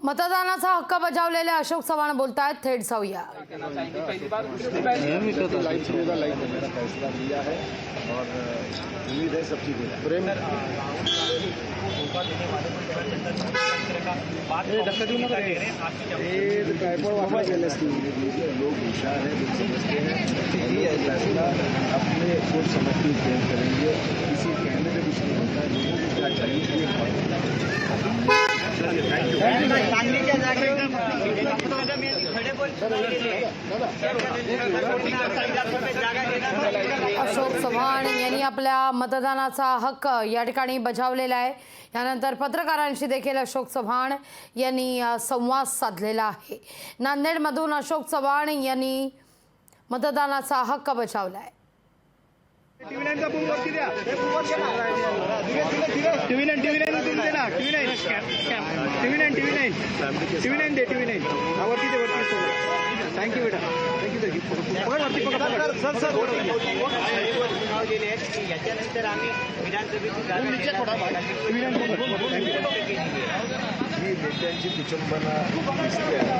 मतदानाचा हक्क बजावलेले अशोक चव्हाण बोलतायत, थेट जाऊया। फैसला लिया है और उम्मीद है सब ठीक हो जाए। लोग होशियार हैं, लोग समझते हैं, फैसला अपने सोच समझ के करेंगे। किसी कहने से कुछ नहीं होता है, लोगों को क्या चाहिए अशोक चव्हाण यांनी आपल्या मतदानाचा हक्क या ठिकाणी बजावलेला आहे। यानंतर पत्रकारांशी देखील अशोक चव्हाण यांनी संवाद साधलेला आहे। नांदेडमधून अशोक चव्हाण यांनी मतदानाचा हक्क बजावला आहे। थँक्यू बेटा, याच्यानंतर आम्ही ही नेत्यांची कुचंबना दिसते आहे।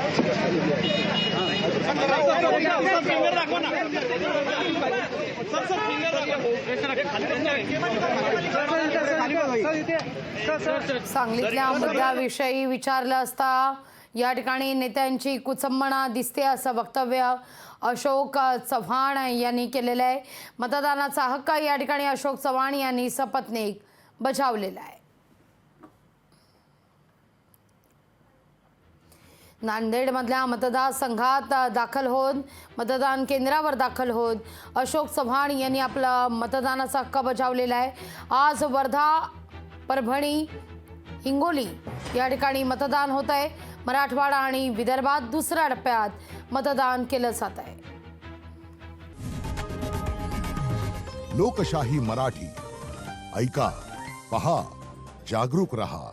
सांगलीतल्या मुद्द्याविषयी विचारलं असता या ठिकाणी नेत्यांची कुचंबना दिसते असं वक्तव्य अशोक चव्हाण यांनी केलेलं आहे। मतदानाचा हक्क या ठिकाणी अशोक चव्हाण यांनी सपत्नीक बजावलेला आहे। नांदेडमधल्या मतदारसंघात दाखल होत मतदान केंद्रावर दाखल होत अशोक चव्हाण यांनी आपला मतदानाचा हक्क बजावलेला आहे। आज वर्धा, परभणी, हिंगोली या ठिकाणी मतदान होत आहे। मराठवाडा आणि विदर्भात दुसऱ्या टप्प्यात मतदान केलं जात आहे। लोकशाही मराठी ऐका, पहा, जागरूक रहा।